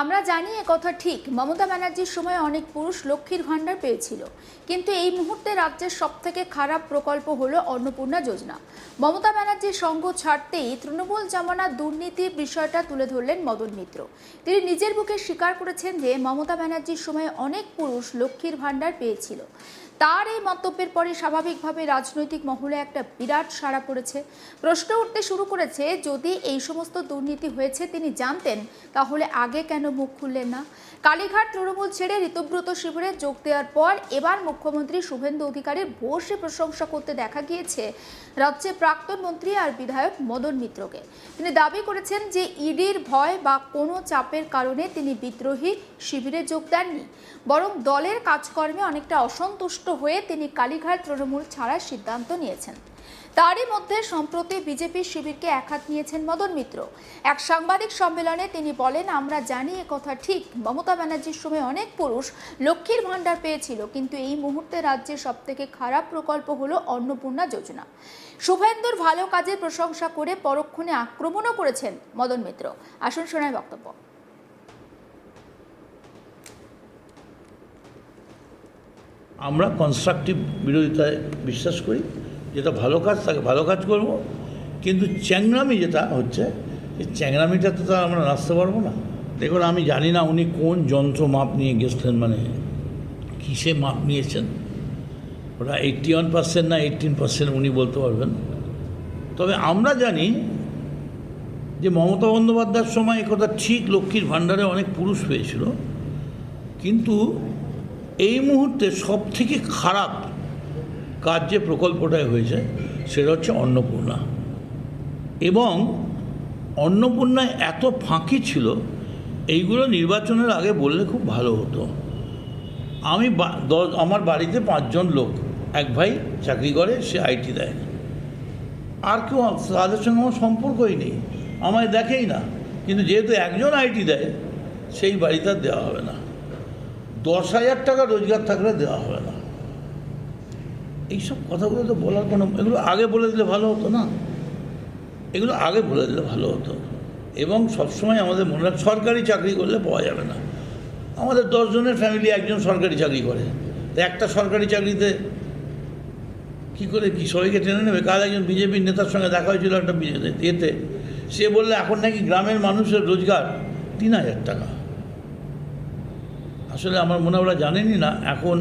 আমরা জানি একথা ঠিক, মমতা ব্যানার্জির সময় অনেক পুরুষ লক্ষ্মীর ভাণ্ডার পেয়েছিল, কিন্তু এই মুহূর্তে রাজ্যের সবথেকে খারাপ প্রকল্প হলো অন্নপূর্ণা যোজনা। মমতা ব্যানার্জির সঙ্গ ছাড়তেই তৃণমূল জামানা দুর্নীতির বিষয়টা তুলে ধরলেন মদন মিত্র। তিনি নিজের মুখে স্বীকার করেছেন যে মমতা ব্যানার্জির সময় অনেক পুরুষ লক্ষ্মীর ভাণ্ডার পেয়েছিল। তার এই মন্তব্যের পরে স্বাভাবিকভাবে রাজনৈতিক মহলে একটা বিরাট সাড়া পড়েছে। প্রশ্ন উঠতে শুরু করেছে, যদি এই সমস্ত দুর্নীতি হয়েছে তিনি জানতেন, তাহলে আগে কেন মুখ খুললেন না? কালীঘাট তৃণমূল ছেড়ে ঋতব্রত শিবিরে যোগ দেওয়ার পর এবার মুখ্যমন্ত্রী শুভেন্দু অধিকারীর ভূয়সী প্রশংসা করতে দেখা গিয়েছে রাজ্যের প্রাক্তন মন্ত্রী আর বিধায়ক মদন মিত্রকে। তিনি দাবি করেছেন যে ইডির ভয় বা কোনো চাপের কারণে তিনি বিদ্রোহী শিবিরে যোগ দেননি, বরং দলের কাজকর্মে অনেকটা অসন্তুষ্ট হয়ে তিনি কালীঘাট তৃণমূল ছাড়ার সিদ্ধান্ত নিয়েছেন। তারই মধ্যে সম্প্রতি বিজেপির শিবিরকে একহাত নিয়েছেন মদন মিত্র। এক সাংবাদিক সম্মেলনে তিনি বলেন, আমরা জানি একথা ঠিক, মমতা ব্যানার্জির সময় অনেক পুরুষ লক্ষ্মীর ভাণ্ডার পেয়েছিল, কিন্তু এই মুহূর্তে রাজ্যের সবথেকে খারাপ প্রকল্প হলো অন্নপূর্ণা যোজনা। শুভেন্দুর ভালো কাজের প্রশংসা করে পরক্ষণে আক্রমণও করেছেন মদন মিত্র। আসুন শোনায় বক্তব্য। আমরা কনস্ট্রাকটিভ বিরোধিতায় বিশ্বাস করি, যেটা ভালো কাজ তাকে ভালো কাজ করব, কিন্তু চ্যাংরামি যেটা হচ্ছে সেই চ্যাংরামিটাতে তো আমরা নাচতে পারবো না। দেখুন, আমি জানি না উনি কোন যন্ত্র মাপ নিয়ে গেছিলেন, মানে কিসে মাপ নিয়েছেন, ওটা 81% না 18% উনি বলতে পারবেন। তবে আমরা জানি যে মমতা বন্দ্যোপাধ্যায়ের সময় একথা ঠিক, লক্ষ্মীর ভাণ্ডারে অনেক পুরুষ পেয়েছিল, কিন্তু এই মুহূর্তে সবথেকে খারাপ কাজ যে প্রকল্পটায় হয়েছে সেটা হচ্ছে অন্নপূর্ণা। এবং অন্নপূর্ণায় এত ফাঁকি ছিল, এইগুলো নির্বাচনের আগে বললে খুব ভালো হতো। আমার বাড়িতে 5 জন লোক, এক ভাই চাকরি করে, সে আইটি দেয়, আর কেউ তাদের সঙ্গে আমার সম্পর্কই নেই, আমায় দেখেই না, কিন্তু যেহেতু একজন আইটি দেয় সেই বাড়িতে আর দেওয়া হবে না। 10,000 টাকা রোজগার থাকলে দেওয়া হবে না। এইসব কথাগুলো তো বলার কোনো, এগুলো আগে বলে দিলে ভালো হতো না? এগুলো আগে বলে দিলে ভালো হতো। এবং সবসময় আমাদের মনে রাখ, সরকারি চাকরি করলে পাওয়া যাবে না। আমাদের 10 জনের ফ্যামিলি একজন সরকারি চাকরি করে, তো একটা সরকারি চাকরিতে কী করে কি সবাইকে টেনে নেবে? কাল একজন বিজেপির নেতার সঙ্গে দেখা হয়েছিল একটা ইয়েতে, সে বললে এখন নাকি গ্রামের মানুষের রোজগার 3,000 টাকা। আসলে আমার মনে হয় ওরা জানেনই না, এখন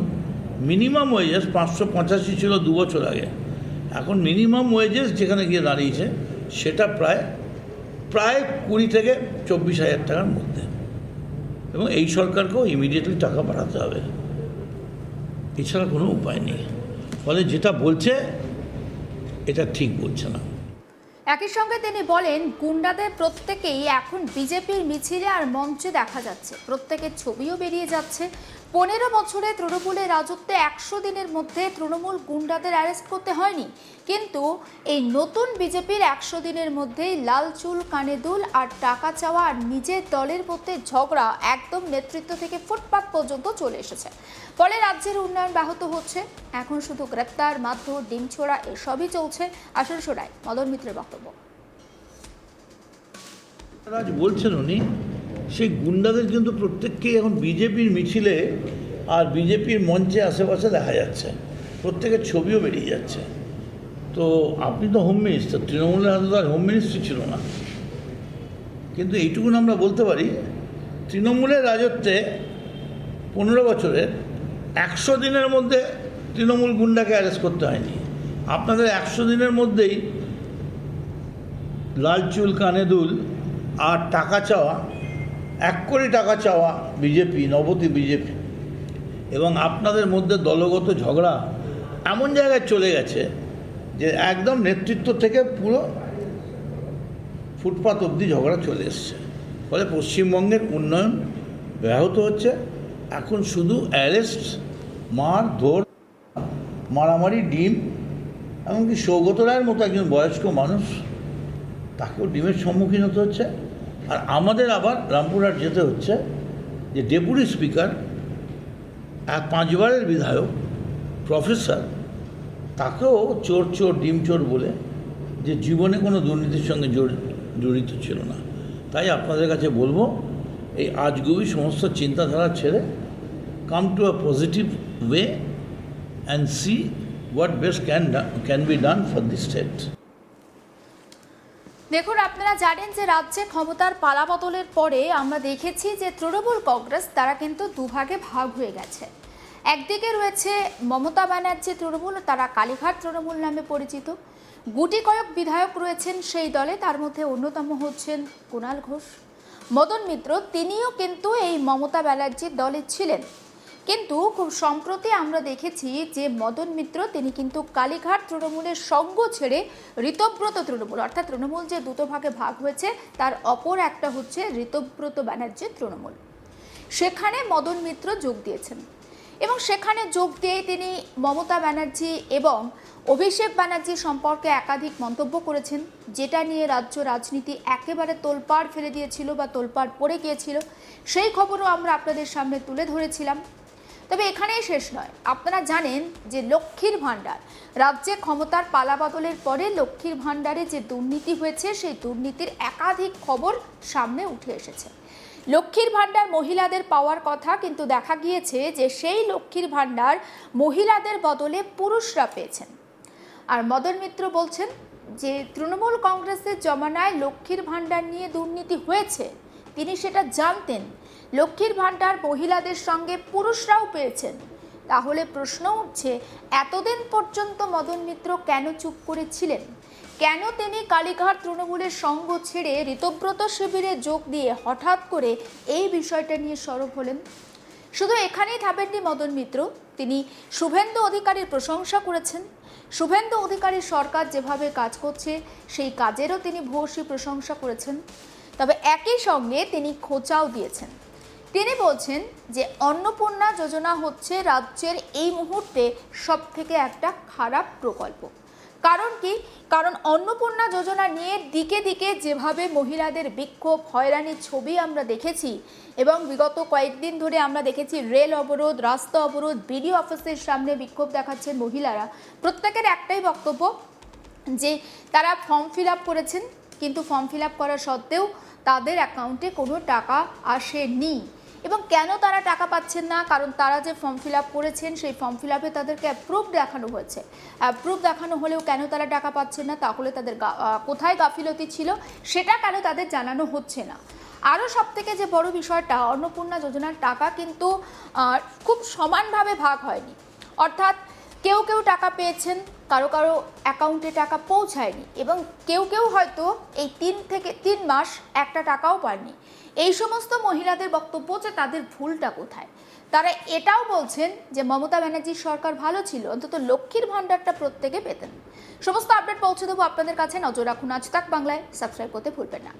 মিনিমাম ওয়েজেস 585 ছিল 2 বছর আগে, এখন মিনিমাম ওয়েজেস যেখানে গিয়ে দাঁড়িয়েছে সেটা প্রায় 20 থেকে 24,000 টাকার মধ্যে। এবং এই সরকারকেও ইমিডিয়েটলি টাকা বাড়াতে হবে, এছাড়া কোনো উপায় নেই। ফলে যেটা বলছে এটা ঠিক বলছে না। একই সঙ্গে তিনি বলেন, গুন্ডাদের প্রত্যেকেই এখন বিজেপির মিছিলে আর মঞ্চে দেখা যাচ্ছে, প্রত্যেকের ছবিও বেরিয়ে যাচ্ছে। 15 বছরে তৃণমূলের রাজত্বে 100 দিনের মধ্যে তৃণমূল গুন্ডাদের অ্যারেস্ট করতে হয়নি, কিন্তু এই নতুন বিজেপির 100 দিনের মধ্যেই লাল চুল, কানে দুল আর টাকা চাওয়া আর নিজের দলের মধ্যে ঝগড়া একদম নেতৃত্ব থেকে ফুটপাত পর্যন্ত চলে এসেছে। ফলে রাজ্যের উন্নয়ন ব্যাহত হচ্ছে। এখন শুধু গ্রেপ্তার, মারধর, ডিম ছোড়া এসবই চলছে। আসল শোনায় মদন মিত্রের বক্তব্য। আজ বলছেন উনি, সেই গুন্ডাদের কিন্তু প্রত্যেককেই এখন বিজেপির মিছিলে আর বিজেপির মঞ্চে আশেপাশে দেখা যাচ্ছে, প্রত্যেকের ছবিও বেরিয়ে যাচ্ছে। তো আপনি তো হোম মিনিস্টার, তৃণমূলের হাতে তো আর হোম মিনিস্ট্রি ছিল না, কিন্তু এইটুকুন আমরা বলতে পারি, তৃণমূলের রাজত্বে 15 বছরের 100 দিনের মধ্যে তৃণমূল গুন্ডাকে অ্যারেস্ট করতে হয়নি। আপনাদের 100 দিনের মধ্যেই লাল চুল, কানে দুল আর টাকা চাওয়া, 1 কোটি টাকা চাওয়া বিজেপি, নবতী বিজেপি, এবং আপনাদের মধ্যে দলগত ঝগড়া এমন জায়গায় চলে গেছে যে একদম নেতৃত্ব থেকে পুরো ফুটপাত অবধি ঝগড়া চলে এসছে। ফলে পশ্চিমবঙ্গের উন্নয়ন ব্যাহত হচ্ছে। এখন শুধু অ্যারেস্ট, মারধর, মারামারি, ডিম, এমনকি সৌগত রায়ের মতো একজন বয়স্ক মানুষ, তাকেও ডিমের সম্মুখীন হতে হচ্ছে। আর আমাদের আবার রামপুরহাট যেতে হচ্ছে যে ডেপুটি স্পিকার, 5 বারের বিধায়ক, প্রফেসর, তাকেও চোর চোর, ডিম চোর বলে, যে জীবনে কোনো দুর্নীতির সঙ্গে জড়িত ছিল না। তাই আপনাদের কাছে বলবো এই আজগুবি সমস্ত চিন্তাধারা ছেড়ে come to a positive way and see what best can be done for the state. দেখুন, আপনারা জানেন যে রাজ্যে ক্ষমতার পালাবদলের পরে আমরা দেখেছি যে তৃণমূল কংগ্রেস তারা কিন্তু দুভাগে ভাগ হয়ে গেছে। একদিকে রয়েছে মমতা ব্যানার্জি তৃণমূল, তারা কালীঘাট তৃণমূল নামে পরিচিত। গুটি কয়েক বিধায়ক রয়েছেন সেই দলে, তার মধ্যে অন্যতম হচ্ছেন কুণাল ঘোষ। মদন মিত্র তিনিও কিন্তু এই মমতা ব্যানার্জির দলে ছিলেন, কিন্তু খুব সম্প্রতি আমরা দেখেছি যে মদন মিত্র তিনি কিন্তু কালীঘাট তৃণমূলের সঙ্গ ছেড়ে ঋতব্রত তৃণমূল, অর্থাৎ তৃণমূল যে দুটো ভাগে ভাগ হয়েছে তার অপর একটা হচ্ছে ঋতব্রত ব্যানার্জির তৃণমূল, সেখানে মদন মিত্র যোগ দিয়েছেন। এবং সেখানে যোগ দিয়ে তিনি মমতা ব্যানার্জি এবং অভিষেক ব্যানার্জি সম্পর্কে একাধিক মন্তব্য করেছেন, যেটা নিয়ে রাজ্য রাজনীতি একেবারে তোলপাড় ফেলে দিয়েছিল বা তোলপাড় পড়ে গিয়েছিল। সেই খবরও আমরা আপনাদের সামনে তুলে ধরেছিলাম। তবে এখানেই শেষ নয়, আপনারা জানেন যে লক্ষ্মীর ভাণ্ডার, রাজ্যে ক্ষমতার পালাবদলের পরে লক্ষ্মীর ভাণ্ডারে যে দুর্নীতি হয়েছে সেই দুর্নীতির একাধিক খবর সামনে উঠে এসেছে। লক্ষ্মীর ভাণ্ডার মহিলাদের পাওয়ার কথা, কিন্তু দেখা গিয়েছে যে সেই লক্ষ্মীর ভাণ্ডার মহিলাদের বদলে পুরুষরা পেয়েছেন। আর মদন মিত্র বলছেন যে তৃণমূল কংগ্রেসের জমানায় লক্ষ্মীর ভাণ্ডার নিয়ে দুর্নীতি হয়েছে, তিনি সেটা জানতেন। লক্ষ্মীর ভাণ্ডার মহিলাদের সঙ্গে পুরুষরাও পেয়েছেন। তাহলে প্রশ্ন উঠছে, এতদিন পর্যন্ত মদন মিত্র কেন চুপ করেছিলেন? কেন তিনি কালীঘাট তৃণমূলের সঙ্গ ছেড়ে ঋতব্রত শিবিরে যোগ দিয়ে হঠাৎ করে এই বিষয়টা নিয়ে সরব হলেন? শুধু এখানেই থামেননি মদন মিত্র, তিনি শুভেন্দু অধিকারীর প্রশংসা করেছেন। শুভেন্দু অধিকারীর সরকার যেভাবে কাজ করছে সেই কাজেরও তিনি ভূয়সী প্রশংসা করেছেন। তবে একই সঙ্গে তিনি খোঁচাও দিয়েছেন। তিনি বলছেন যে অন্নপূর্ণা যোজনা হচ্ছে রাজ্যের এই মুহূর্তে সবথেকে একটা খারাপ প্রকল্প। কারণ কি? কারণ অন্নপূর্ণা যোজনা নিয়ে দিকে দিকে যেভাবে মহিলাদের বিক্ষোভ হয়রানির ছবি আমরা দেখেছি, এবং বিগত কয়েকদিন ধরে আমরা দেখেছি রেল অবরোধ, রাস্তা অবরোধ, বিডিও অফিসের সামনে বিক্ষোভ দেখাচ্ছেন মহিলারা। প্রত্যেকের একটাই বক্তব্য যে তারা ফর্ম ফিল আপ করেছেন, কিন্তু ফর্ম ফিল আপ করা সত্ত্বেও তাদের অ্যাকাউন্টে কোনো টাকা আসেনি। এবং কেন তারা টাকা পাচ্ছেন না? কারণ তারা যে ফর্ম ফিল আপ করেছেন সেই ফর্ম ফিল আপে তাদেরকে অ্যাপ্রুভ দেখানো হয়েছে। অ্যাপ্রুভ দেখানো হলেও কেন তারা টাকা পাচ্ছেন না? তাহলে তাদের কোথায় গাফিলতি ছিল সেটা কেন তাদের জানানো হচ্ছে না? আরও সবথেকে যে বড় বিষয়টা, অন্নপূর্ণা যোজনার টাকা কিন্তু খুব সমানভাবে ভাগ হয়নি। অর্থাৎ কেউ কেউ টাকা পেয়েছেন, কারো কারো অ্যাকাউন্টে টাকা পৌঁছায়নি, এবং কেউ কেউ হয়তো এই 3 মাস একটা টাকাও পায়নি। এই সমস্ত মহিলাদের বক্তব্য যে তাদের ভুলটা কোথায়। তারা এটাও বলছেন যে মমতা ব্যানার্জির সরকার ভালো ছিল, অন্তত লক্ষ্মীর ভাণ্ডারটা প্রত্যেকে পেতেন। সমস্ত আপডেট পৌঁছে দেবো আপনাদের কাছে। নজর রাখুন আজ তাক বাংলায়, সাবস্ক্রাইব করতে ভুলবেন না।